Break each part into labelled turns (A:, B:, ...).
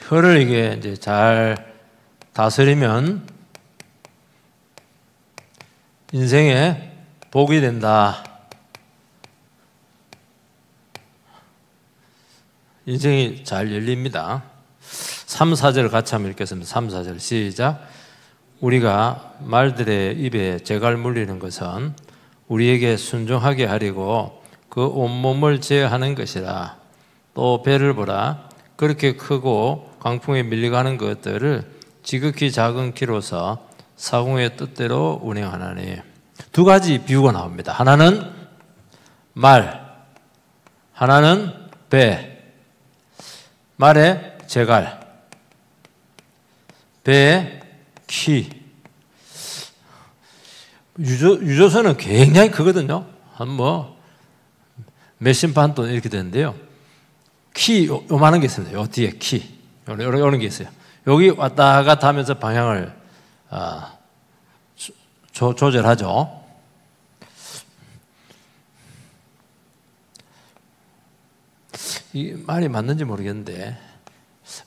A: 혀를 이게 이제 잘 다스리면 인생에 복이 된다. 인생이 잘 열립니다. 3, 4절 같이 한번 읽겠습니다. 3, 4절 시작. 우리가 말들의 입에 재갈 물리는 것은 우리에게 순종하게 하려고 그 온몸을 제어하는 것이라. 또 배를 보라. 그렇게 크고 강풍에 밀려가는 것들을 지극히 작은 키로서 사공의 뜻대로 운행하나니. 두 가지 비유가 나옵니다. 하나는 말, 하나는 배. 말의 재갈, 배의 키. 유조선은 굉장히 크거든요. 한 몇십 반 돈 이렇게 되는데요. 키 요만한 게 있습니다. 요 뒤에 키 요런 게 있어요. 여기 왔다 갔다 하면서 방향을 조절하죠. 이 말이 맞는지 모르겠는데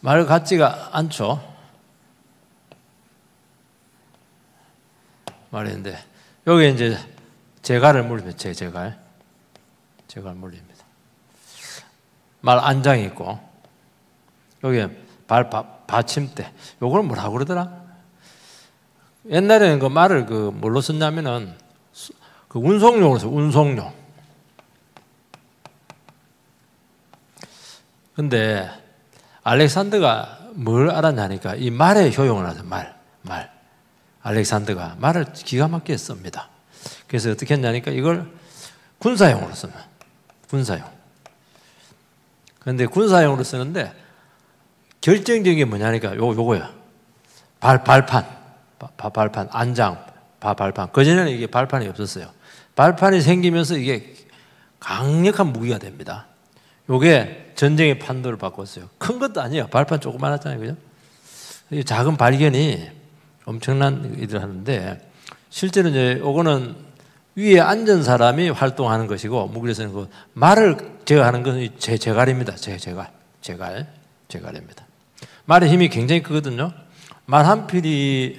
A: 말 같지가 않죠. 말인데 여기 이제 재갈을 물립니다. 재갈 물립니다. 말 안장이 있고 여기 발 받침대. 요걸 뭐라고 그러더라? 옛날에는 그 말을 뭘로 썼냐면은 그 운송용으로 썼어요. 운송용. 근데 알렉산더가 뭘 알았냐니까 이 말의 효용을 하죠. 말. 알렉산더가 말을 기가 막히게 씁니다. 그래서 어떻게 했냐니까 이걸 군사용으로 쓰면 군사용. 그런데 군사용으로 쓰는데 결정적인 게 뭐냐니까 요거야. 발판, 안장, 발판. 그전에는 이게 발판이 없었어요. 발판이 생기면서 이게 강력한 무기가 됩니다. 요게 전쟁의 판도를 바꿨어요. 큰 것도 아니에요. 발판 조그만하잖아요. 그죠? 이 작은 발견이 엄청난 일을 하는데 실제로 이제 요거는 위에 앉은 사람이 활동하는 것이고 무기에서는 그 말을 제어하는 것은 재갈입니다. 재갈입니다. 말의 힘이 굉장히 크거든요. 말 한 필이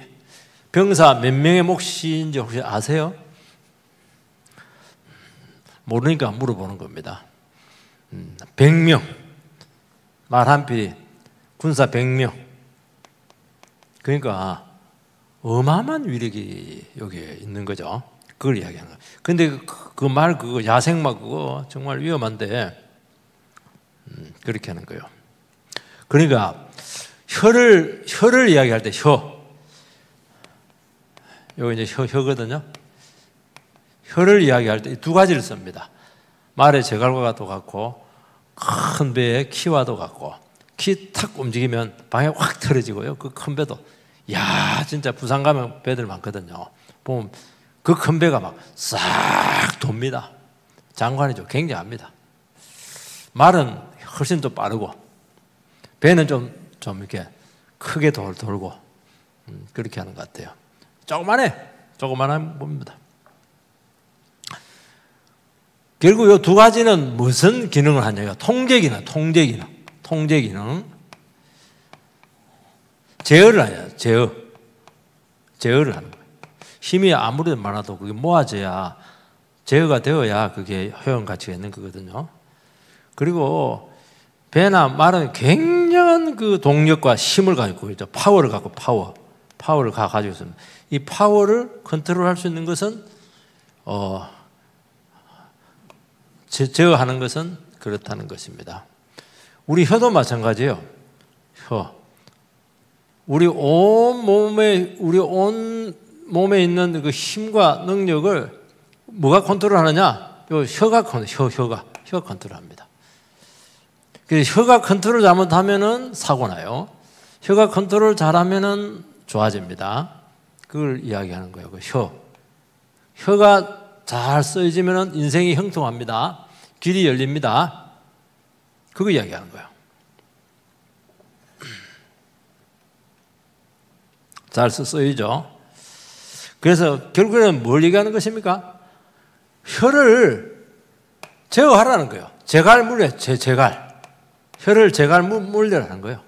A: 병사 몇 명의 몫인지 혹시 아세요? 모르니까 물어보는 겁니다. 100명. 말 한 필이 군사 100명. 그러니까 어마어마한 위력이 여기에 있는 거죠. 그걸 이야기하는 거예요. 근데 그 말 그거 야생마 그거 정말 위험한데 그렇게 하는 거예요. 그러니까 혀를 이야기할 때 여기 이제 혀거든요. 혀를 이야기할 때 두 가지를 씁니다. 말의 재갈과 똑같고 큰 배의 키와도 같고 키 탁 움직이면 방향 확 틀어지고요. 그 큰 배도 진짜 부산 가면 배들 많거든요. 보면 그 큰 배가 막 싹 돕니다. 장관이죠. 굉장합니다. 말은 훨씬 더 빠르고 배는 좀 이렇게 크게 돌고 그렇게 하는 것 같아요. 조그만한 봅니다. 결국 이 두 가지는 무슨 기능을 하냐면 통제 기능. 제어를 하냐. 제어를 하는 거예요. 힘이 아무리 많아도 그게 모아져야 제어가 되어야 그게 효용 가치가 있는 거거든요. 그리고 배나 말은 굉장한 그 동력과 힘을 가지고 있죠. 파워를 가지고 있습니다. 이 파워를 컨트롤할 수 있는 것은 제어하는 것은 그렇다는 것입니다. 우리 혀도 마찬가지예요. 우리 온 몸에 있는 그 힘과 능력을 뭐가 컨트롤하느냐? 혀가 컨트롤합니다. 그래서 혀가 컨트롤 잘못하면은 사고 나요. 혀가 컨트롤 잘하면은 좋아집니다. 그걸 이야기하는 거예요. 혀가 잘 쓰여지면은 인생이 형통합니다. 길이 열립니다. 그거 이야기하는 거예요. 잘 쓰여지죠. 그래서 결국에는 뭘 얘기하는 것입니까? 혀를 제어하라는 거예요. 재갈 물려, 재갈. 혀를 재갈 물려라는 거예요.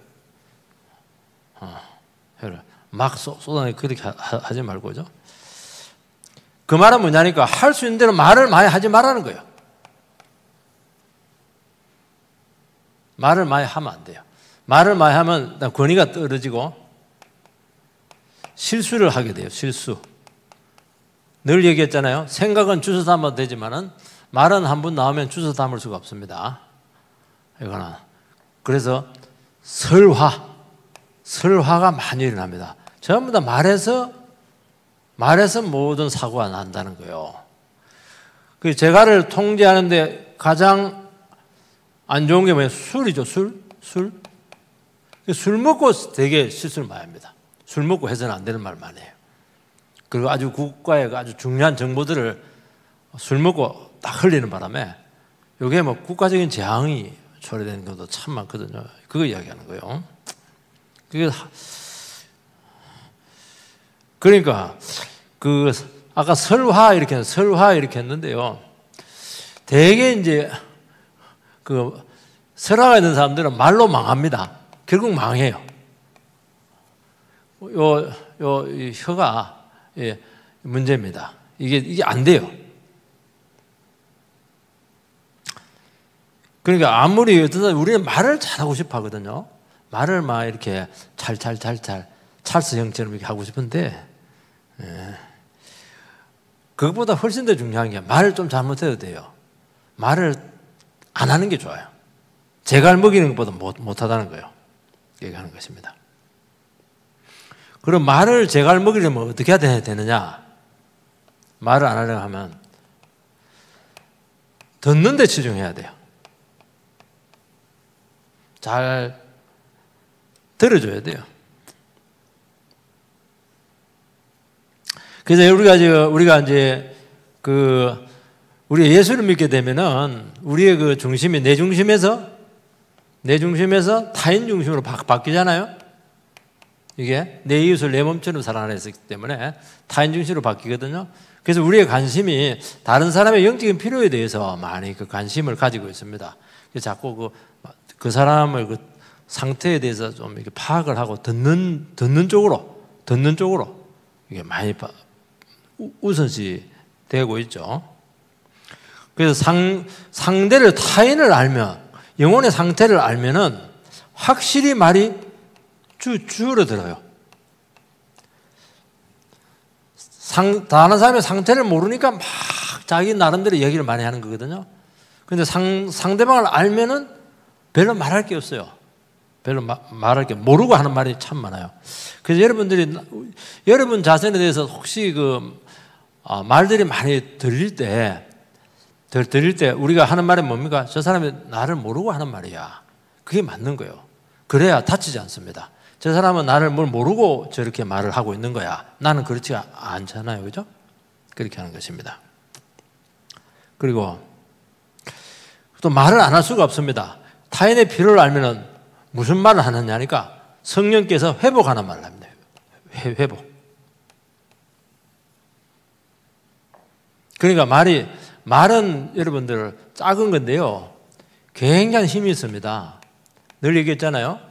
A: 혀를 막 쏟아내고 그렇게 하지 말고죠. 그 말은 뭐냐니까 할 수 있는 대로 말을 많이 하지 말라는 거예요. 말을 많이 하면 안 돼요. 말을 많이 하면 권위가 떨어지고 실수를 하게 돼요. 실수. 늘 얘기했잖아요. 생각은 주워 담아도 되지만은 말은 한 번 나오면 주워 담을 수가 없습니다. 이거는. 그래서 설화가 많이 일어납니다. 전부 다 말해서 모든 사고가 난다는 거예요. 그 재갈을 통제하는데 가장 안 좋은 게 뭐예요? 술이죠. 술. 술 먹고 되게 실수를 많이 합니다. 술 먹고 해서는 안 되는 말 많이 해요. 그리고 아주 국가의 아주 중요한 정보들을 술 먹고 딱 흘리는 바람에 이게 뭐 국가적인 재앙이 초래되는 경우도 참 많거든요. 그거 이야기하는 거예요. 그러니까 그 아까 설화 이렇게 했는데요. 대개 이제 그 설화가 있는 사람들은 말로 망합니다. 결국 망해요. 이 혀가 문제입니다. 이게 안 돼요. 그러니까 아무리 우리는 말을 잘하고 싶어 하거든요. 말을 막 이렇게 찰스 형처럼 이렇게 하고 싶은데 그것보다 훨씬 더 중요한 게 말을 좀 잘못해도 돼요. 말을 안 하는 게 좋아요. 재갈 먹이는 것보다 못하다는 거예요. 얘기하는 것입니다. 그럼 말을 재갈 먹이려면 어떻게 해야 되느냐? 말을 안 하려고 하면 듣는 데 치중해야 돼요. 잘 들어줘야 돼요. 그래서 우리가 이제 우리 예수를 믿게 되면은 우리의 그 중심이 내 중심에서 타인 중심으로 바뀌잖아요. 이게 내 이웃을 내 몸처럼 사랑하라 했기 때문에 타인 중심으로 바뀌거든요. 그래서 우리의 관심이 다른 사람의 영적인 필요에 대해서 많이 그 관심을 가지고 있습니다. 그래서 자꾸 그 사람의 그 상태에 대해서 좀 이렇게 파악을 하고 듣는 쪽으로 이게 많이 우선시 되고 있죠. 그래서 타인을 알면, 영혼의 상태를 알면은 확실히 말이 줄어들어요. 다른 사람의 상태를 모르니까 막 자기 나름대로 얘기를 많이 하는 거거든요. 근데 상대방을 알면은 별로 말할 게 없어요. 별로 말할 게 모르고 하는 말이 참 많아요. 그래서 여러분 자신에 대해서 혹시 말들이 많이 들릴 때 우리가 하는 말이 뭡니까? 저 사람이 나를 모르고 하는 말이야. 그게 맞는 거예요. 그래야 다치지 않습니다. 저 사람은 나를 뭘 모르고 저렇게 말을 하고 있는 거야. 나는 그렇지 않잖아요. 그죠? 그렇게 하는 것입니다. 그리고 또 말을 안 할 수가 없습니다. 타인의 필요를 알면은 무슨 말을 하느냐니까 성령께서 회복하는 말을 합니다. 회복. 그러니까 말은 여러분들 작은 건데요. 굉장히 힘이 있습니다. 늘 얘기했잖아요.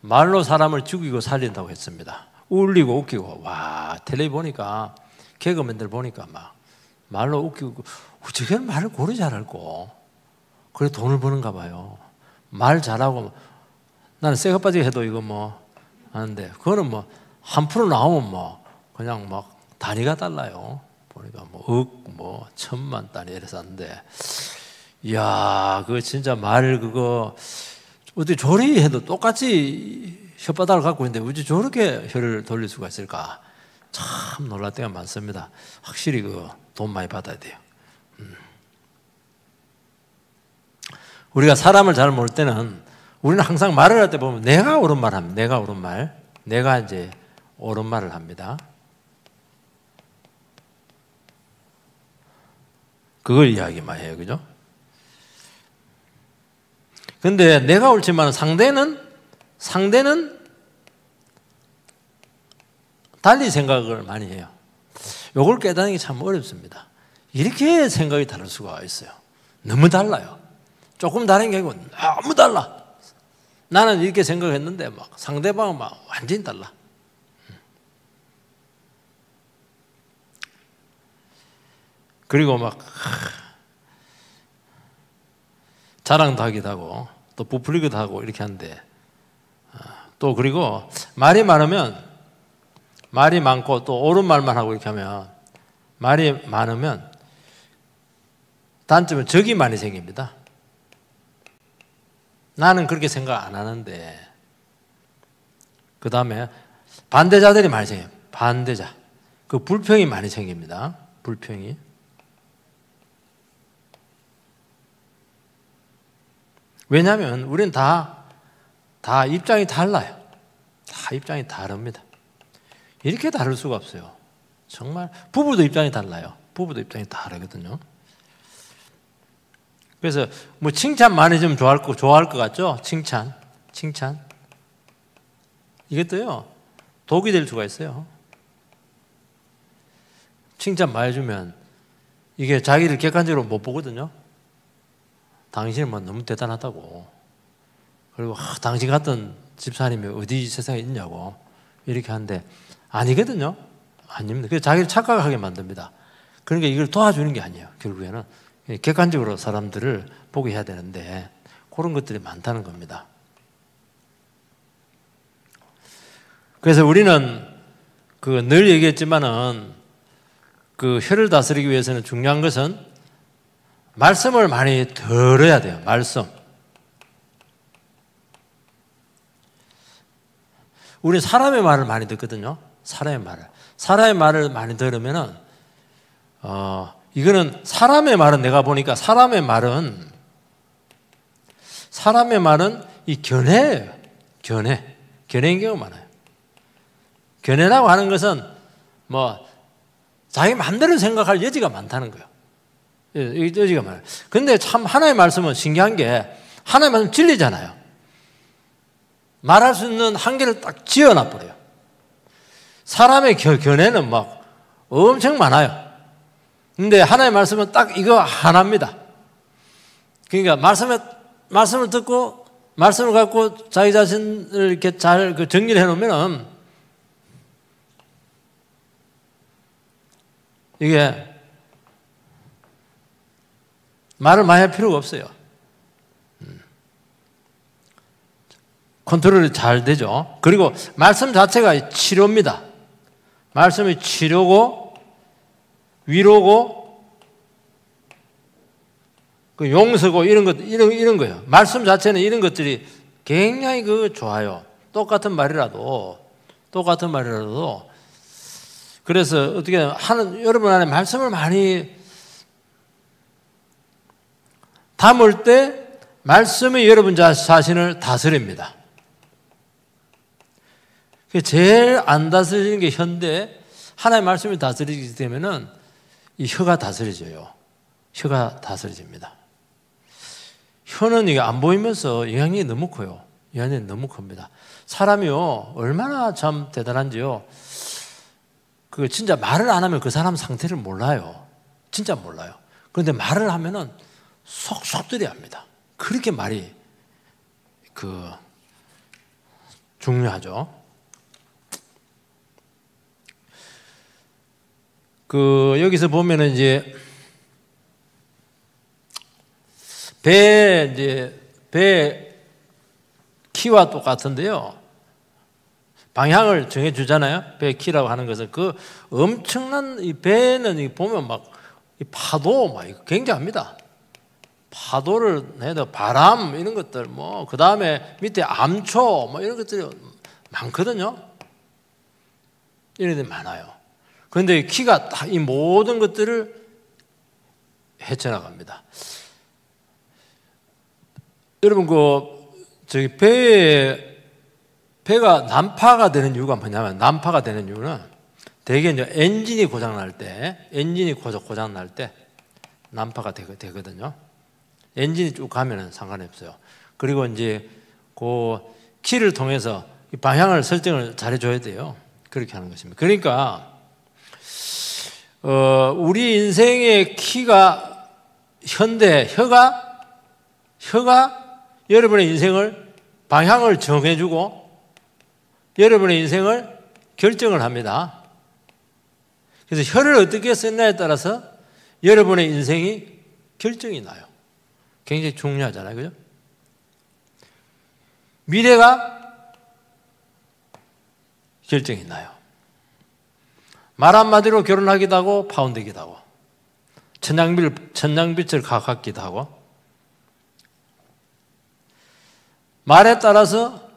A: 말로 사람을 죽이고 살린다고 했습니다. 울리고 웃기고. 와, 텔레비 보니까 개그맨들 보니까 막 말로 웃기고 어떻게 말을 고르지 잘할고 그래 돈을 버는가 봐요. 말 잘하고 나는 새가 빠지게 해도 이거 뭐 하는데 그거는 뭐 한 프로 나오면 뭐 그냥 막 단위가 달라요. 보니까 뭐 1,000만 단위 이래서 하는데 이야 그거 진짜 말 그거 어떻게 조리해도 똑같이 혓바닥을 갖고 있는데 어찌 저렇게 혀를 돌릴 수가 있을까? 참 놀랄 때가 많습니다. 확실히 돈 많이 받아야 돼요. 우리가 사람을 잘 모를 때는 우리는 항상 말을 할 때 보면 내가 옳은 말 합니다. 내가 이제 옳은 말을 합니다. 그걸 이야기만 해요. 그죠? 근데 내가 옳지만 상대는 달리 생각을 많이 해요. 이걸 깨닫는 게 참 어렵습니다. 이렇게 생각이 다를 수가 있어요. 너무 달라요. 조금 다른 게 아니고 너무 달라. 나는 이렇게 생각했는데 막 상대방은 막 완전히 달라. 그리고 막 자랑도 하기도 하고 또 부풀리기도 하고 이렇게 하는데, 또 그리고 말이 많고 또 옳은 말만 하고 이렇게 하면, 말이 많으면 단점은 적이 많이 생깁니다. 나는 그렇게 생각 안 하는데, 그 다음에 반대자들이 많이 생겨요. 반대자. 그 불평이 많이 생깁니다. 불평이. 왜냐하면 우리는 다 입장이 달라요. 다 입장이 다릅니다. 이렇게 다를 수가 없어요. 정말 부부도 입장이 달라요. 부부도 입장이 다르거든요. 그래서 뭐 칭찬 많이 좀 좋아할 것 같죠? 칭찬. 이것도요, 독이 될 수가 있어요. 칭찬 많이 주면 이게 자기를 객관적으로 못 보거든요. 당신은 뭐 너무 대단하다고. 그리고 당신 같은 집사님이 어디 세상에 있냐고 이렇게 하는데 아니거든요. 아닙니다. 그래서 자기를 착각하게 만듭니다. 그러니까 이걸 도와주는 게 아니에요. 결국에는 객관적으로 사람들을 보게 해야 되는데 그런 것들이 많다는 겁니다. 그래서 우리는 늘 얘기했지만은 혀를 다스리기 위해서는 중요한 것은 말씀을 많이 들어야 돼요. 말씀. 우리 사람의 말을 많이 듣거든요. 사람의 말을 많이 들으면은 이거는 사람의 말은 내가 보니까 사람의 말은 이 견해예요. 견해인 경우가 많아요. 견해라고 하는 것은 뭐 자기 마음대로 생각할 여지가 많다는 거예요. 여지가 많아요. 근데 참 하나님의 말씀은 신기한 게 하나님의 말씀은 진리잖아요. 말할 수 있는 한계를 딱 지어놔버려요. 사람의 견해는 막 엄청 많아요. 근데 하나님의 말씀은 딱 이거 하나입니다. 그러니까 말씀을 듣고 말씀을 갖고 자기 자신을 이렇게 잘 정리를 해놓으면 이게 말을 많이 할 필요가 없어요. 컨트롤이 잘 되죠. 그리고 말씀 자체가 치료입니다. 말씀이 치료고 위로고 용서고 이런 거예요. 말씀 자체는 이런 것들이 굉장히 좋아요. 똑같은 말이라도 그래서 어떻게 여러분 안에 말씀을 많이 담을 때 말씀이 여러분 자신을 다스립니다. 제일 안 다스리는 게 혀인데 하나님의 말씀이 다스리게 되면은 이 혀가 다스려져요. 혀가 다스려집니다. 혀는 이게 안 보이면서 영향력이 너무 커요. 영향력이 너무 큽니다. 사람이요 얼마나 참 대단한지요. 진짜 말을 안 하면 그 사람 상태를 몰라요. 진짜 몰라요. 그런데 말을 하면은 속속들이 합니다. 그렇게 말이 중요하죠. 여기서 보면은 이제 배 키와 똑같은데요. 방향을 정해주잖아요. 배 키라고 하는 것은 엄청난 이 배는 보면 막 이 파도 막 굉장합니다. 파도를 해도 바람 이런 것들 그 다음에 밑에 암초 이런 것들이 많거든요. 이런 데 많아요. 그런데 키가 다 이 모든 것들을 헤쳐나갑니다. 여러분 배가 난파가 되는 이유가 뭐냐면 난파가 되는 이유는 대개 이제 엔진이 고장 날 때 난파가 되거든요. 엔진이 쭉 가면은 상관이 없어요. 그리고 이제 키를 통해서 방향을 설정을 잘해줘야 돼요. 그렇게 하는 것입니다. 그러니까 우리 인생의 키가 혀인데 혀가 여러분의 인생을 방향을 정해주고 여러분의 인생을 결정을 합니다. 그래서 혀를 어떻게 쓰느냐에 따라서 여러분의 인생이 결정이 나요. 굉장히 중요하잖아요. 그죠? 미래가 결정이 나요. 말 한마디로 결혼하기도 하고 파혼되기도 하고 천냥빛을 가깝기도 하고 말에 따라서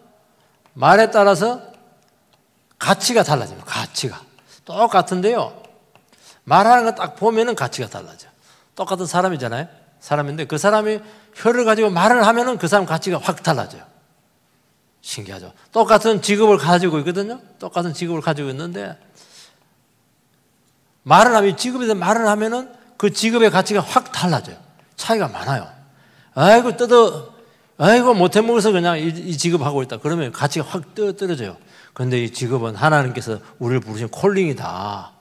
A: 가치가 달라집니다. 가치가 똑같은데요. 말하는 거 딱 보면은 가치가 달라져. 똑같은 사람이잖아요. 사람인데 그 사람이 혀를 가지고 말을 하면은 그 사람 가치가 확 달라져요. 신기하죠. 똑같은 직업을 가지고 있거든요. 똑같은 직업을 가지고 있는데 말을 하면 직업에서 말을 하면은 그 직업의 가치가 확 달라져요. 차이가 많아요. 아이고 못해 먹어서 그냥 이 직업하고 있다. 그러면 가치가 확 떨어져요. 그런데 이 직업은 하나님께서 우리를 부르신 콜링이다.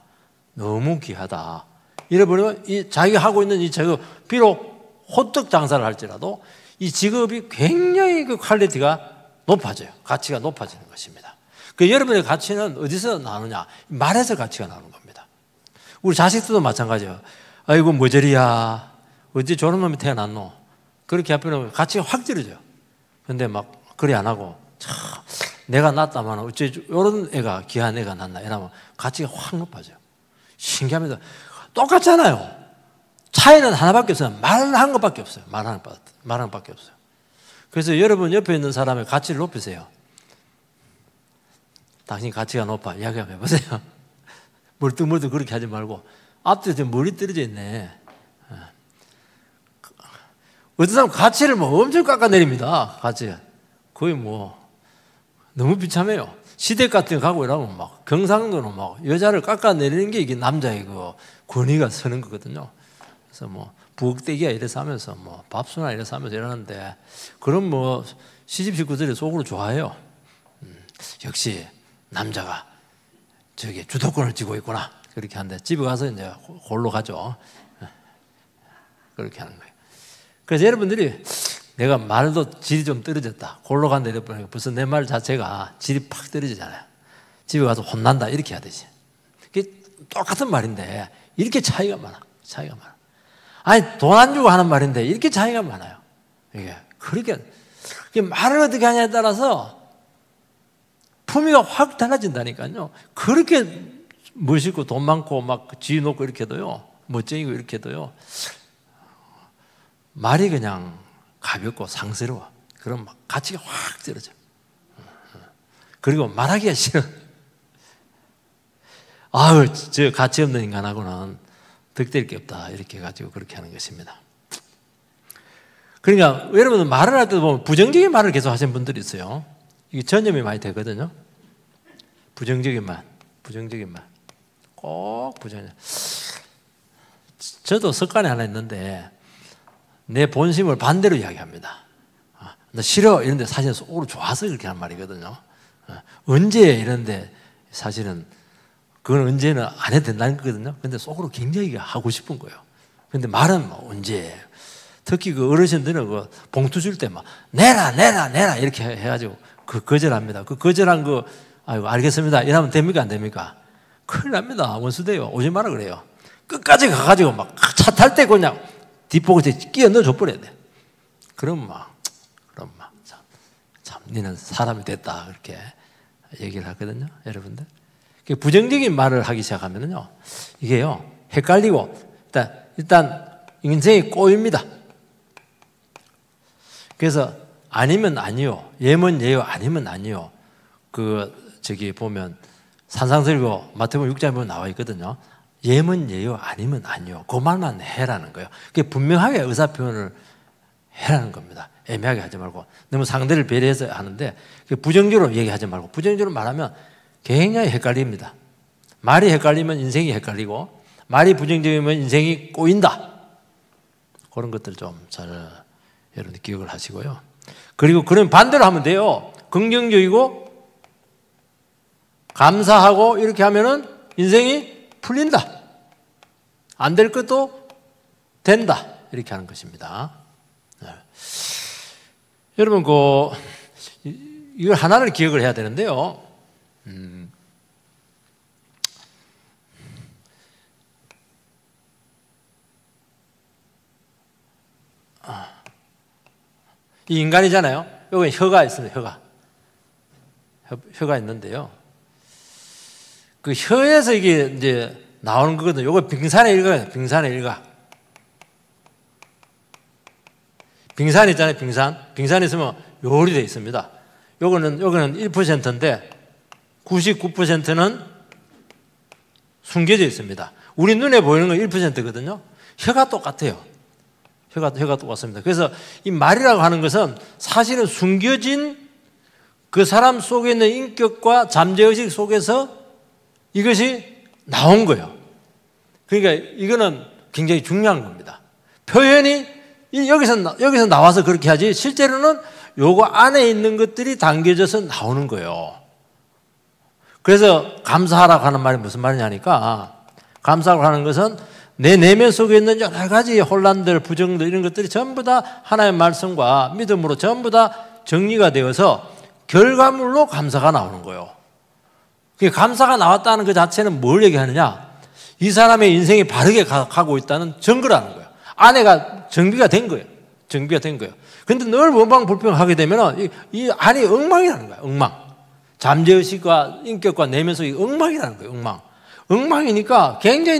A: 너무 귀하다. 이래버리면 자기가 하고 있는 이 직업, 비록 호떡 장사를 할지라도 이 직업이 굉장히 그 퀄리티가 높아져요. 가치가 높아지는 것입니다. 그 여러분의 가치는 어디서 나오느냐? 말에서 가치가 나오는 겁니다. 우리 자식들도 마찬가지예요. 아이고 뭐 저리야. 어째 저런 놈이 태어났노? 그렇게 하면 가치가 확 떨어져요. 근데 막 그리 안 하고 참 내가 낳았다만 어째 이런 애가 귀한 애가 낳나 이러면 가치가 확 높아져요. 신기합니다. 똑같잖아요. 차이는 하나밖에 없어요. 말한 것밖에 없어요. 말하는 것밖에 없어요. 그래서 여러분 옆에 있는 사람의 가치를 높이세요. 당신 가치가 높아. 이야기 한번 해보세요. 멀뚱멀뚱 그렇게 하지 말고 앞뒤에 머리 떨어져 있네. 어떤 사람 가치를 뭐 엄청 깎아내립니다. 가치. 거의 뭐 너무 비참해요. 시댁 같은 데 가고 이러면 막 경상도는 막 여자를 깎아내리는 게 이게 남자의 그 권위가 서는 거거든요. 그래서 뭐 부엌대기야 이래서 하면서 뭐 밥수나 이래서 하면서 이러는데 그럼 뭐 시집 식구들이 속으로 좋아해요. 역시 남자가 저기 주도권을 쥐고 있구나. 그렇게 하는데 집에 가서 이제 홀로 가죠. 그렇게 하는 거예요. 그래서 여러분들이 내가 말도 질이 좀 떨어졌다. 홀로 간다 이래버리니까 벌써 내 말 자체가 질이 팍 떨어지잖아요. 집에 가서 혼난다 이렇게 해야 되지. 그게 똑같은 말인데 이렇게 차이가 많아. 아니 돈 안 주고 하는 말인데 이렇게 차이가 많아요. 이게 그렇게 말을 어떻게 하냐에 따라서 품위가 확 달라진다니까요. 그렇게 멋있고 돈 많고 막 지위 높고 이렇게 해도요. 멋쟁이고 이렇게 해도요. 말이 그냥 가볍고 상스러워. 그럼 막 가치가 확 떨어져. 그리고 말하기가 싫어. 아유, 저 가치 없는 인간하고는 득될 게 없다. 이렇게 해가지고 그렇게 하는 것입니다. 그러니까 여러분은 말을 할 때 보면 부정적인 말을 계속 하시는 분들이 있어요. 이게 전염이 많이 되거든요. 부정적인 말. 꼭 부정적. 저도 습관이 하나 있는데 내 본심을 반대로 이야기합니다. 나 싫어 이런데 사실은 속으로 좋아서 그렇게 하는 말이거든요. 언제 이런데 사실은 그건 언제는 안 해도 된다는 거거든요. 근데 속으로 굉장히 하고 싶은 거예요. 근데 말은 뭐 언제 특히 그 어르신들은 그 봉투 줄 때 막 내라 이렇게 해가지고 그 거절합니다. 그 거절한 거 아이고 알겠습니다 이러면 됩니까 안 됩니까? 큰일 납니다. 원수돼요. 오지 마라 그래요. 끝까지 가가지고 막 차 탈 때 그냥 뒷보고에 끼어 넣어줘 버려야 돼. 그럼 참 너는 사람이 됐다 그렇게 얘기를 하거든요. 여러분들 부정적인 말을 하기 시작하면요 이게요 헷갈리고 일단 인생이 꼬입니다. 그래서 아니면 아니요, 예면 예요, 아니면 아니요. 저기 보면 산상설교 마태복음 6장에 보면 나와 있거든요. 예면 예요, 아니면 아니요. 그 말만 해라는 거예요. 그게 분명하게 의사표현을 해라는 겁니다. 애매하게 하지 말고 너무 상대를 배려해서 하는데 부정적으로 얘기하지 말고 부정적으로 말하면 굉장히 헷갈립니다. 말이 헷갈리면 인생이 헷갈리고 말이 부정적이면 인생이 꼬인다. 그런 것들 좀 잘 여러분 기억을 하시고요. 그리고 그런 반대로 하면 돼요. 긍정적이고 감사하고 이렇게 하면은 인생이 풀린다. 안 될 것도 된다. 이렇게 하는 것입니다. 네. 여러분 이걸 하나를 기억을 해야 되는데요. 이 인간이잖아요. 여기 혀가 있습니다. 혀가 있는데요. 그 혀에서 이게 이제 나오는 거거든요. 요거 빙산의 일각이에요. 빙산의 일각. 빙산 있잖아요. 빙산이 있으면 요리 되어 있습니다. 요거는 1%인데 99%는 숨겨져 있습니다. 우리 눈에 보이는 건 1%거든요. 혀가 똑같아요. 혀가 똑같습니다. 그래서 이 말이라고 하는 것은 사실은 숨겨진 그 사람 속에 있는 인격과 잠재의식 속에서 이것이 나온 거예요. 그러니까 이거는 굉장히 중요한 겁니다. 표현이 여기서 나와서 그렇게 하지 실제로는 요거 안에 있는 것들이 담겨져서 나오는 거예요. 그래서 감사하라고 하는 말이 무슨 말이냐니까 감사하라고 하는 것은 내 내면 속에 있는 여러 가지 혼란들, 부정들 이런 것들이 전부 다 하나님의 말씀과 믿음으로 전부 다 정리가 되어서 결과물로 감사가 나오는 거예요. 감사가 나왔다는 그 자체는 뭘 얘기하느냐? 이 사람의 인생이 바르게 가고 있다는 증거라는 거예요. 안에가 정비가 된 거예요. 그런데 늘 원방불평하게 되면 이 안이 엉망이라는 거예요. 엉망. 잠재의식과 인격과 내면 속이 엉망이라는 거예요. 엉망이니까 굉장히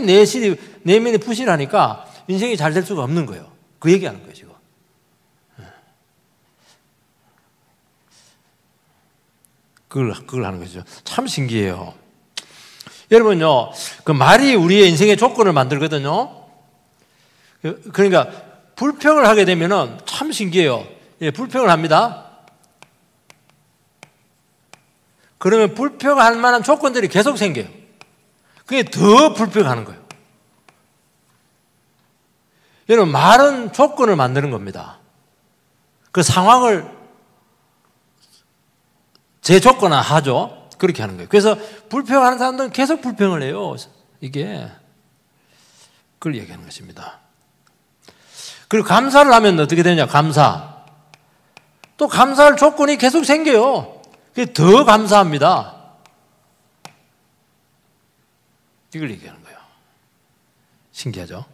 A: 내면이 부실하니까 인생이 잘 될 수가 없는 거예요. 그 얘기하는 거예요, 지금. 그걸 하는 거죠. 참 신기해요. 여러분요, 그 말이 우리의 인생의 조건을 만들거든요. 그러니까 불평을 하게 되면은 참 신기해요. 예, 불평을 합니다. 그러면 불평할 만한 조건들이 계속 생겨요. 그게 더 불평하는 거예요. 여러분, 말은 조건을 만드는 겁니다. 그 상황을 재조건화하죠. 그렇게 하는 거예요. 그래서 불평하는 사람들은 계속 불평을 해요. 이게 그걸 얘기하는 것입니다. 그리고 감사를 하면 어떻게 되냐? 감사. 또 감사할 조건이 계속 생겨요. 그게 더 감사합니다. 이걸 얘기하는 거예요. 신기하죠?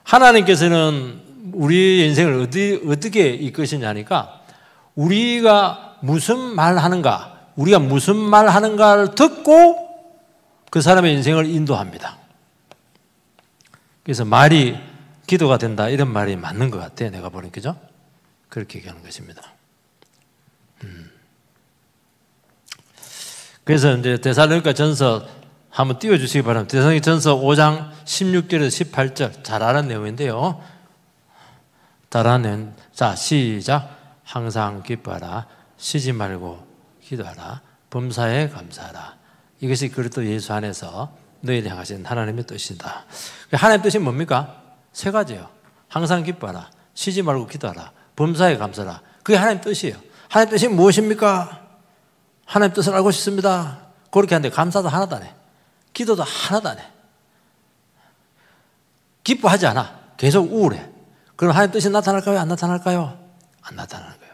A: 하나님께서는 우리 인생을 어떻게 이끄시냐니까 우리가 무슨 말 하는가, 우리가 무슨 말 하는가를 듣고 그 사람의 인생을 인도합니다. 그래서 말이 기도가 된다 이런 말이 맞는 것 같아요. 내가 보는 그죠? 그렇게 얘기하는 것입니다. 그래서 이제 데살로니가 전서 한번 띄워주시기 바랍니다. 데살로니가 전서 5장 16절에서 18절 잘 아는 내용인데요. 따라하는 자 시작. 항상 기뻐하라. 쉬지 말고 기도하라. 범사에 감사하라. 이것이 그리스도 예수 안에서 너희를 향하신 하나님의 뜻이다. 하나님의 뜻이 뭡니까? 세 가지예요. 항상 기뻐하라. 쉬지 말고 기도하라. 범사에 감사하라. 그게 하나님의 뜻이에요. 하나님의 뜻이 무엇입니까? 하나님의 뜻을 알고 싶습니다. 그렇게 하는데 감사도 하나도 안 해. 기도도 하나도 안 해. 기뻐하지 않아. 계속 우울해. 그럼 하나님의 뜻이 나타날까요? 안 나타날까요? 안 나타나는 거예요.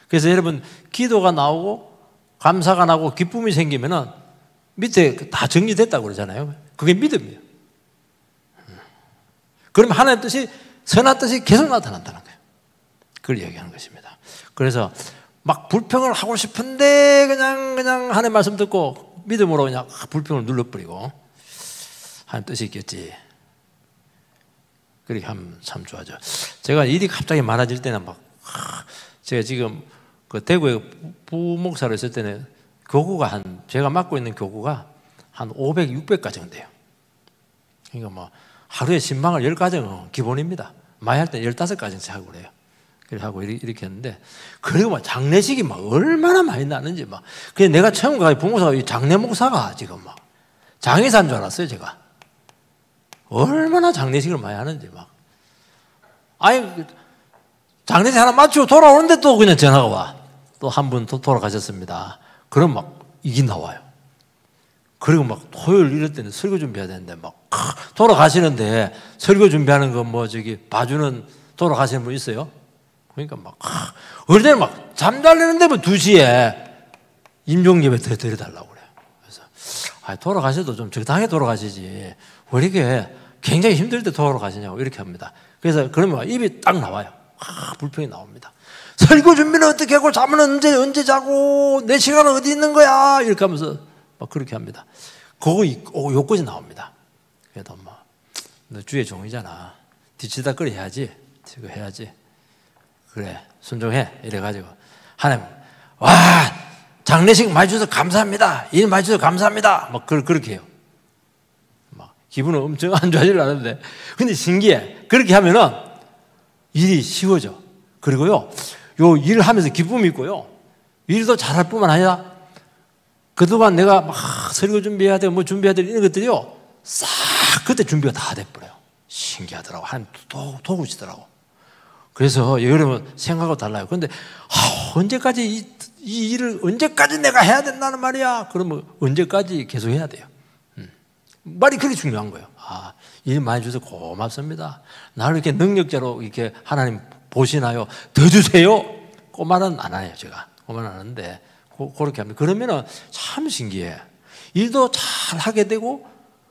A: 그래서 여러분 기도가 나오고 감사가 나오고 기쁨이 생기면은 밑에 다 정리됐다고 그러잖아요. 그게 믿음이에요. 그러면 하나님의 뜻이 선한 뜻이 계속 나타난다는 거예요. 그걸 얘기하는 것입니다. 그래서 막 불평을 하고 싶은데 그냥 하나님의 말씀 듣고 믿음으로 그냥 불평을 눌러버리고 하나님 뜻이 있겠지. 그렇게 하면 참 좋아져. 제가 일이 갑자기 많아질 때는 막 제가 지금 그 대구에 부목사로 있을 때는 교구가 제가 맡고 있는 교구가 한 500, 600가정 돼요. 그러니까 뭐 하루에 신방을 10가정은 기본입니다. 많이 할 때 15가정씩 하고 그래요. 그렇게 하고 이렇게 했는데, 그리고 막 장례식이 막 얼마나 많이 나는지 막. 그냥 내가 처음 가서 부목사가 장례 목사가 지금 막 장의사인 줄 알았어요, 제가. 얼마나 장례식을 많이 하는지 막. 아니, 장례식 하나 마치고 돌아오는데 또 그냥 전화가 와. 또 한 분 또 돌아가셨습니다. 그럼 막 이게 나와요. 그리고 막 토요일 이럴 때는 설교 준비해야 되는데 막 돌아가시는데 설교 준비하는 거 뭐 저기 봐주는 돌아가시는 분 있어요? 그러니까 막 어릴 때는 막 잠자려는데 뭐 2시에 임종님에 데려달라고 그래요. 그래서 돌아가셔도 좀 적당히 돌아가시지 왜 이렇게 굉장히 힘들 때 돌아가시냐고 이렇게 합니다. 그래서 그러면 입이 딱 나와요. 불평이 나옵니다. 설교 준비는 어떻게 하고 잠은 언제 자고 내 시간은 어디 있는 거야 이렇게 하면서 막 그렇게 합니다. 그거 요까지 나옵니다. 그래도 너 주의 종이잖아. 뒤치다거리 해야지. 지금 해야지. 그래 순종해 이래가지고 하나님 와 장례식 많이 주셔서 감사합니다. 일 많이 주셔서 감사합니다. 막 그렇게 해요. 막 기분은 엄청 안 좋아지려는데 근데 신기해. 그렇게 하면은 일이 쉬워져. 그리고요 요 일을 하면서 기쁨이 있고요 일도 잘할 뿐만 아니라 그동안 내가 막 설교 준비해야 되고 뭐 준비해야 되고 이런 것들이요 싹 그때 준비가 다 돼버려요. 신기하더라고. 하나님 도우시더라고. 그래서 여러분 생각하고 달라요. 그런데 언제까지 이 일을 언제까지 내가 해야 된다는 말이야. 그러면 언제까지 계속 해야 돼요. 말이 그렇게 중요한 거예요. 일 많이 주셔서 고맙습니다. 나를 이렇게 능력자로 이렇게 하나님 보시나요? 더 주세요. 그 말은 안 해요. 제가 그 말은 안 하는데 그렇게 합니다. 그러면은 참 신기해. 일도 잘 하게 되고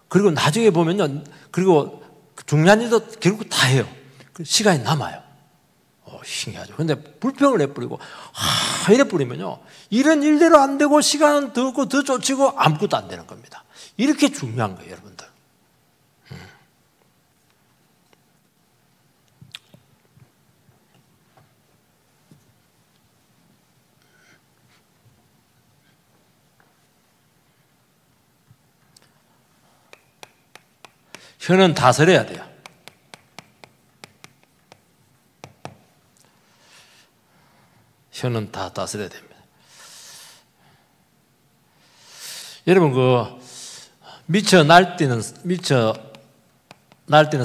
A: 그리고 나중에 보면요. 그리고 중요한 일도 결국 다 해요. 시간이 남아요. 신기하죠. 근데 불평을 해버리고 이래 버리면요 이런 일대로 안 되고 시간은 더 없고 더 쫓이고 아무것도 안 되는 겁니다. 이렇게 중요한 거예요, 여러분들. 혀는 다스려야 돼요. 혀는 다 다스려야 됩니다. 여러분 미쳐 날뛰는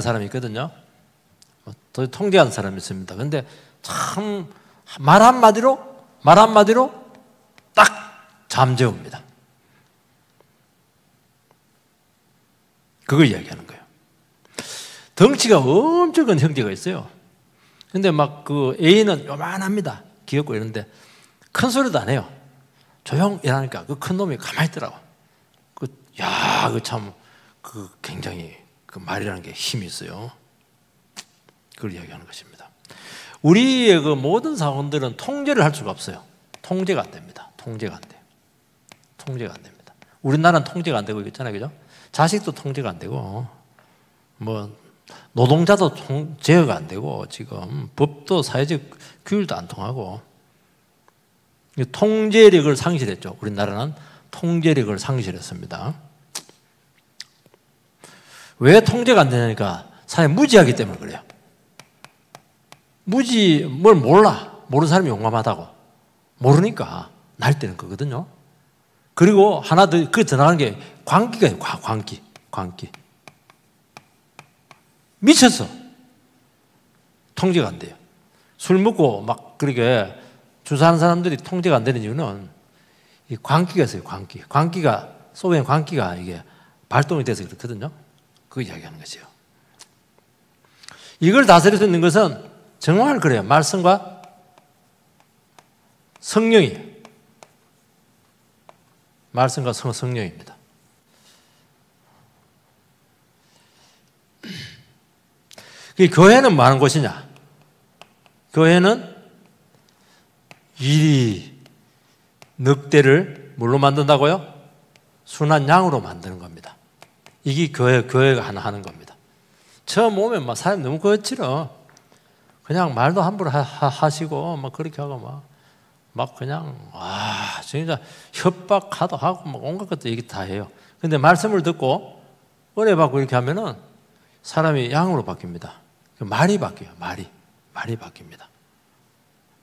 A: 사람이 있거든요. 통제하는 사람이 있습니다. 그런데 참 말 한마디로 딱 잠재웁니다. 그걸 이야기하는 거예요. 덩치가 엄청 큰 형제가 있어요. 근데 막 애인은 요만합니다. 귀엽고 이런데 큰 소리도 안 해요. 조용히하니까 그 큰 놈이 가만히 있더라고. 굉장히 말이라는 게 힘이 있어요. 그걸 이야기하는 것입니다. 우리의 모든 사원들은 통제를 할 수가 없어요. 통제가 안 됩니다. 통제가 안 돼요. 통제가 안 됩니다. 우리나라는 통제가 안 되고 있잖아요, 그죠? 자식도 통제가 안 되고, 노동자도 제어가 안 되고, 지금 법도 사회적 규율도 안 통하고, 통제력을 상실했죠. 우리나라는 통제력을 상실했습니다. 왜 통제가 안 되냐니까 사람이 무지하기 때문에 그래요. 뭘 몰라. 모르는 사람이 용감하다고. 모르니까 날뛰는 거거든요. 그리고 하나 더 나가는 게 광기가 광기. 미쳤어. 통제가 안 돼요. 술 먹고 막 그렇게 주사하는 사람들이 통제가 안 되는 이유는 이 광기가 있어요. 광기가 속에 광기가 이게 발동이 돼서 그렇거든요. 그 이야기하는 것이요. 이걸 다스릴 수 있는 것은 정말 그래요. 말씀과 성령이. 말씀과 성령입니다. 교회는 뭐 하는 곳이냐? 교회는 일이 늑대를 뭘로 만든다고요? 순한 양으로 만드는 겁니다. 이게 교회가 하나 하는 겁니다. 처음 오면 막 사람이 너무 거칠어. 그냥 말도 함부로 하시고 막 그렇게 하고 막 그냥 진짜 협박하도 하고 막 온갖 것도 얘기 다 해요. 근데 말씀을 듣고 은혜 받고 이렇게 하면은 사람이 양으로 바뀝니다. 말이 바뀌어요. 말이 바뀝니다.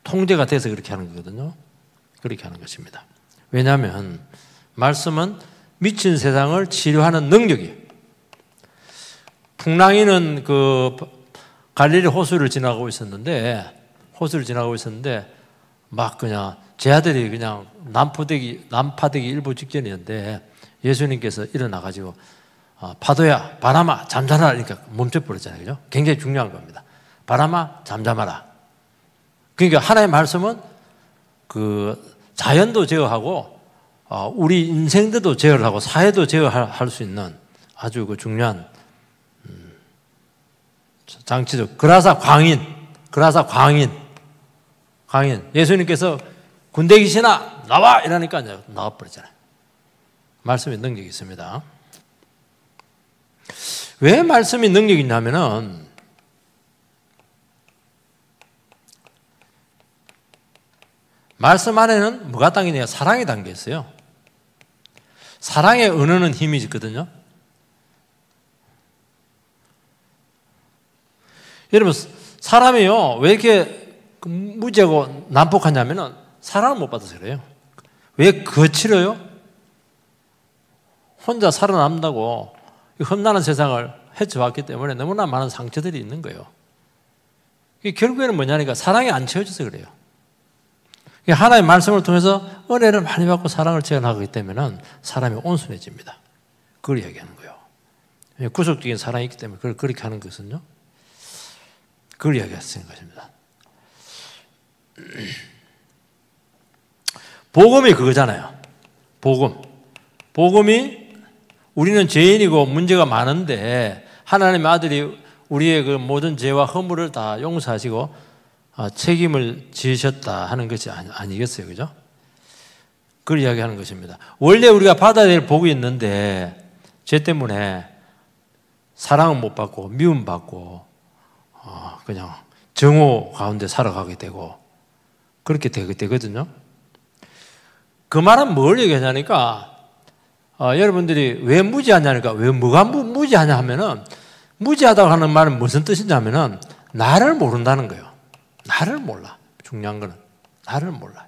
A: 통제가 돼서 그렇게 하는 거거든요. 그렇게 하는 것입니다. 왜냐하면 말씀은 미친 세상을 치료하는 능력이에요. 풍랑이는 갈릴리 호수를 지나가고 있었는데 막 그냥 제 아들이 그냥 난파되기 일보 직전이었는데 예수님께서 일어나가지고 파도야 바람아 잠잠하라. 그러니까 멈춰버렸잖아요. 그죠? 굉장히 중요한 겁니다. 바람아 잠잠하라. 그러니까 하나님의 말씀은 그 자연도 제어하고 우리 인생들도 제어를 하고 사회도 제어할 수 있는 아주 그 중요한 장치죠. 그라사 광인. 예수님께서 군대 귀신아 나와 이러니까 나와버리잖아요. 말씀이 능력이 있습니다. 왜 말씀이 능력이 있냐면은 말씀 안에는 뭐가 담기냐? 사랑이 담겨 있어요. 사랑의 은혜는 힘이 있거든요. 여러분 사람이요 왜 이렇게 무지하고 난폭하냐면은 사랑을 못 받아서 그래요. 왜 거칠어요? 혼자 살아남다고 험난한 세상을 헤쳐왔기 때문에 너무나 많은 상처들이 있는 거예요. 결국에는 뭐냐니까 사랑이 안 채워져서 그래요. 하나님의 말씀을 통해서 은혜를 많이 받고 사랑을 체험하기 때문에 사람이 온순해집니다. 그걸 이야기하는 거예요. 구속적인 사랑이 있기 때문에 그걸 그렇게 하는 것은요. 그걸 이야기하는 것입니다. 복음이 그거잖아요. 복음이 우리는 죄인이고 문제가 많은데 하나님의 아들이 우리의 그 모든 죄와 허물을 다 용서하시고 책임을 지으셨다 하는 것이 아니겠어요, 그죠? 그걸 이야기하는 것입니다. 원래 우리가 받아야 될 복이 있는데 죄 때문에 사랑을 못 받고 미움 받고 그냥 정오 가운데 살아가게 되고 그렇게 되거든요. 그 말은 뭘 얘기하냐니까 여러분들이 왜 무지하냐니까 왜 뭐가 무지하냐 하면은 무지하다고 하는 말은 무슨 뜻이냐면은 나를 모른다는 거예요. 나를 몰라. 중요한 거는 나를 몰라.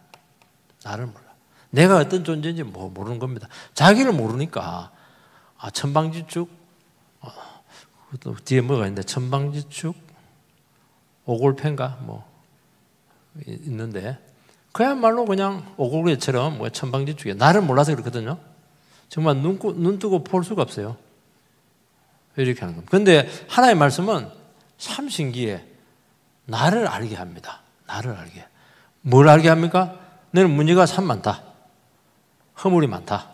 A: 내가 어떤 존재인지 모르는 겁니다. 자기를 모르니까 천방지축 또 뒤에 뭐가 있는데 천방지축 오골패인가 뭐 있는데 그야말로 그냥 오골개처럼 뭐 천방지축에 나를 몰라서 그렇거든요. 정말 눈 뜨고 볼 수가 없어요. 이렇게 하는 겁니다. 그런데 하나님의 말씀은 참 신기해. 나를 알게 합니다. 나를 알게. 뭘 알게 합니까? 너는 문제가 참 많다. 허물이 많다.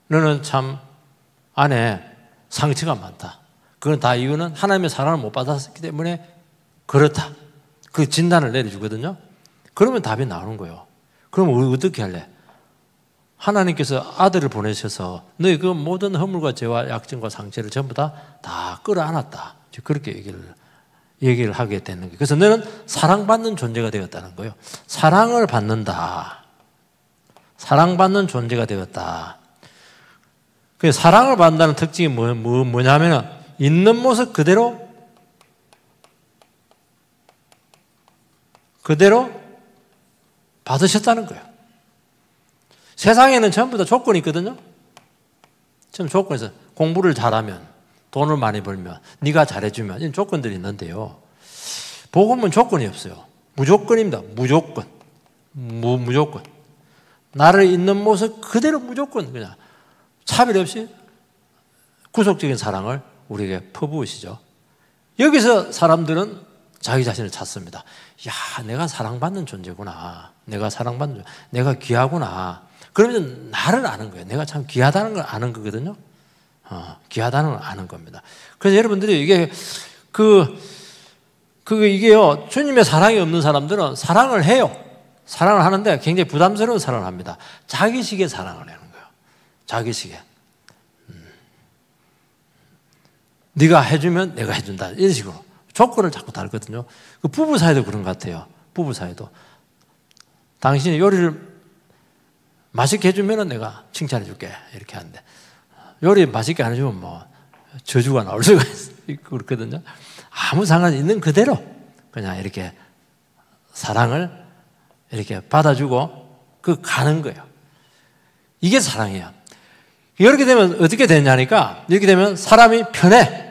A: 너는 참 안에 상처가 많다. 그건 다 이유는 하나님의 사랑을 못 받았기 때문에 그렇다. 그 진단을 내려주거든요. 그러면 답이 나오는 거예요. 그럼 어떻게 할래? 하나님께서 아들을 보내셔서 너희 그 모든 허물과 죄와 약점과 상처를 전부 다 끌어안았다. 그렇게 얘기를 하게 되는 거예요. 그래서 너는 사랑받는 존재가 되었다는 거예요. 사랑을 받는다. 사랑받는 존재가 되었다. 그 사랑을 받는다는 특징이 뭐냐면 있는 모습 그대로 받으셨다는 거예요. 세상에는 전부 다 조건이 있거든요. 지금 조건에서 공부를 잘하면 돈을 많이 벌면 네가 잘해주면 이런 조건들이 있는데요. 복음은 조건이 없어요. 무조건입니다. 무조건. 무조건. 나를 있는 모습 그대로 무조건 그냥 차별 없이 구속적인 사랑을 우리에게 퍼부으시죠. 여기서 사람들은 자기 자신을 찾습니다. 야, 내가 사랑받는 존재구나. 내가 귀하구나. 그러면 나를 아는 거예요. 내가 참 귀하다는 걸 아는 거거든요. 귀하다는 걸 아는 겁니다. 그래서 여러분들이 이게요, 주님의 사랑이 없는 사람들은 사랑을 해요. 사랑을 하는데 굉장히 부담스러운 사랑을 합니다. 자기식의 사랑을 하는 거예요. 자기식의. 네가 해주면 내가 해준다. 이런 식으로. 조건을 자꾸 달거든요. 그 부부 사이도 그런 것 같아요. 부부 사이도. 당신이 요리를 맛있게 해주면 내가 칭찬해 줄게. 이렇게 하는데. 요리 맛있게 안 해주면 뭐 저주가 나올 수가 있고 그렇거든요. 아무 상관이 있는 그대로 그냥 이렇게 사랑을 이렇게 받아주고 가는 거예요. 이게 사랑이에요. 이렇게 되면 어떻게 되냐니까 이렇게 되면 사람이 편해.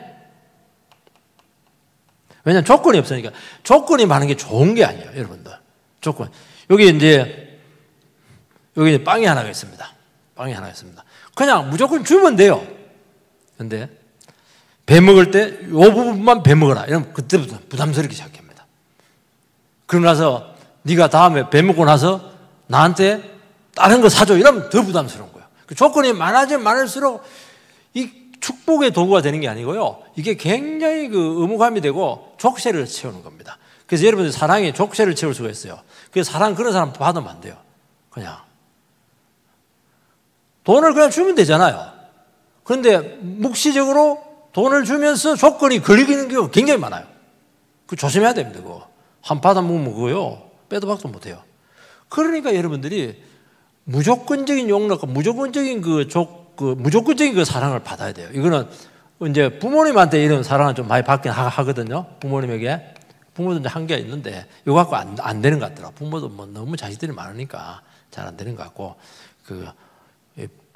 A: 왜냐하면 조건이 없으니까. 조건이 많은 게 좋은 게 아니에요, 여러분들. 조건. 여기 이제 빵이 하나가 있습니다. 그냥 무조건 주면 돼요. 근데 배 먹을 때 이 부분만 배 먹어라. 이러면 그때부터 부담스럽게 시작합니다. 그러고 나서 네가 다음에 배 먹고 나서 나한테 다른 거 사줘. 이러면 더 부담스러운 거예요. 그 조건이 많아지면 많을수록 이 축복의 도구가 되는 게 아니고요. 이게 굉장히 그 의무감이 되고 족쇄를 채우는 겁니다. 그래서 여러분들 사랑이 족쇄를 채울 수가 있어요. 그래서 사랑 그런 사람 받으면 안 돼요. 그냥. 돈을 그냥 주면 되잖아요. 그런데 묵시적으로 돈을 주면서 조건이 걸리는 경우가 굉장히 많아요. 그 조심해야 됩니다. 그거. 한 받아 먹으면 그거요. 빼도 박도 못 해요. 그러니까 여러분들이 무조건적인 용납과 무조건적인 무조건적인 그 사랑을 받아야 돼요. 이거는 이제 부모님한테 이런 사랑을 좀 많이 받긴 하거든요. 부모님에게. 부모도 이제 한계가 있는데 이거 갖고 안 되는 것 같더라고요. 부모도 뭐 너무 자식들이 많으니까 잘 안 되는 것 같고 그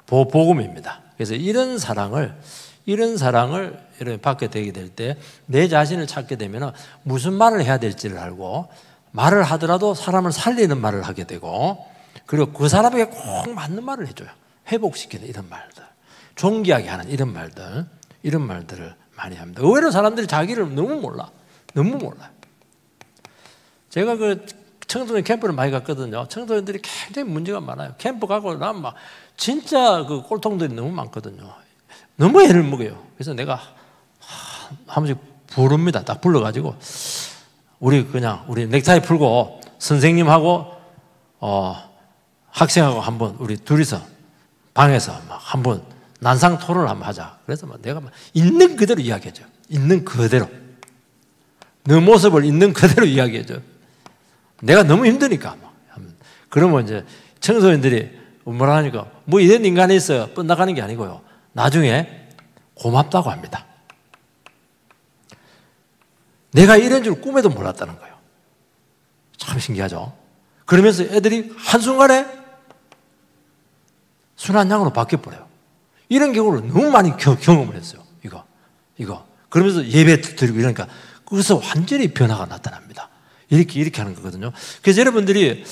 A: 복음입니다. 그래서 이런 사랑을 이렇게 받게 되게 될 때 내 자신을 찾게 되면 무슨 말을 해야 될지를 알고 말을 하더라도 사람을 살리는 말을 하게 되고 그리고 그 사람에게 꼭 맞는 말을 해줘요. 회복시키는 이런 말들, 존귀하게 하는 이런 말들을 많이 합니다. 의외로 사람들이 자기를 너무 몰라요. 제가 그 청소년 캠프를 많이 갔거든요. 청소년들이 굉장히 문제가 많아요. 캠프 가고 나면 막 진짜 그 꼴통들이 너무 많거든요. 너무 애를 먹어요. 그래서 내가 한 번씩 부릅니다. 딱 불러가지고 우리 넥타이 풀고 선생님하고 학생하고 한번 우리 둘이서 방에서 막 한번 난상 토론을 한번 하자. 그래서 막 내가 막 있는 그대로 이야기해줘. 있는 그대로. 내 모습을 있는 그대로 이야기해줘. 내가 너무 힘드니까. 그러면 이제 청소년들이 뭐라 하니까 뭐 이런 인간이 있어요. 뻗나가는 게 아니고요. 나중에 고맙다고 합니다. 내가 이런 줄 꿈에도 몰랐다는 거예요. 참 신기하죠? 그러면서 애들이 한순간에 순한 양으로 바뀌어버려요. 이런 경우를 너무 많이 경험을 했어요. 이거. 그러면서 예배 드리고 이러니까 거기서 완전히 변화가 나타납니다. 이렇게 하는 거거든요. 그래서 여러분들이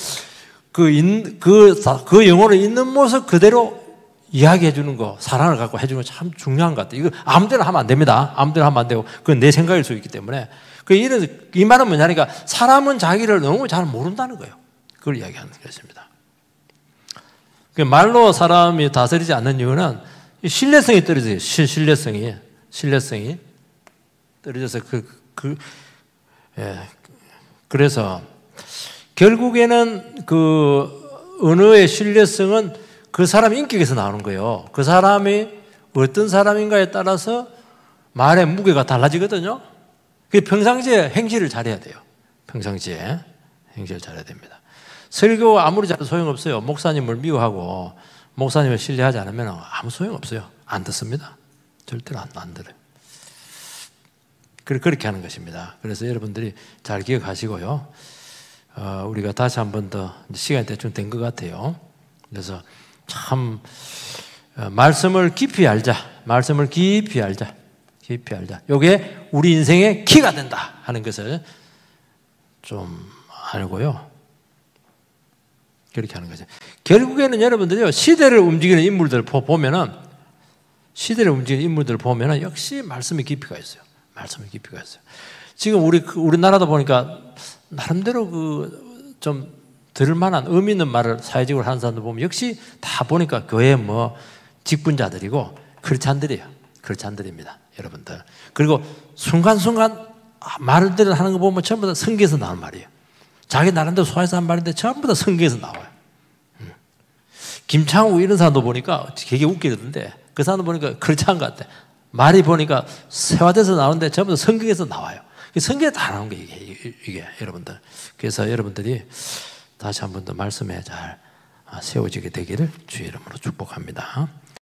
A: 그 영혼을 있는 모습 그대로 이야기해 주는 거, 사랑을 갖고 해주는 거 참 중요한 것 같아요. 이거 아무데나 하면 안 됩니다. 아무데나 하면 안 되고, 그건 내 생각일 수 있기 때문에. 이 말은 뭐냐니까, 사람은 자기를 너무 잘 모른다는 거예요. 그걸 이야기하는 것입니다. 말로 사람이 다스리지 않는 이유는 신뢰성이 떨어져요. 신뢰성이 떨어져서 그래서 결국에는 그 언어의 신뢰성은 그 사람 인격에서 나오는 거예요. 그 사람이 어떤 사람인가에 따라서 말의 무게가 달라지거든요. 평상시에 행실을 잘해야 돼요. 평상시에 행실을 잘해야 됩니다. 설교 아무리 잘해도 소용없어요. 목사님을 미워하고 목사님을 신뢰하지 않으면 아무 소용없어요. 안 듣습니다. 절대로 안 들어요. 그렇게 하는 것입니다. 그래서 여러분들이 잘 기억하시고요. 우리가 다시 한 번 더 시간이 대충 된 것 같아요. 그래서 참 말씀을 깊이 알자. 이게 우리 인생의 키가 된다 하는 것을 좀 알고요. 그렇게 하는 거죠. 결국에는 여러분들이요, 시대를 움직이는 인물들을 보면은 역시 말씀의 깊이가 있어요. 지금 우리나라도 보니까 나름대로 좀 들을만한 의미 있는 말을 사회적으로 하는 사람들 보면 역시 다 보니까 교회 직분자들이고 크리스찬들입니다, 여러분들. 그리고 순간순간 말들을 하는 거 보면 전부 다 성경에서 나오는 말이에요. 자기 나름대로 소화해서 한 말인데 전부 다 성경에서 나와요. 김창우 이런 사람도 보니까 되게 웃기던데 그 사람도 보니까 그렇지 않은 것 같아. 말이 보니까 세화돼서 나오는데 전부 다 성경에서 나와요. 성경에 다 나온 거예요, 이게 여러분들. 그래서 여러분들이 다시 한 번 더 말씀에 잘 세워지게 되기를 주의 이름으로 축복합니다.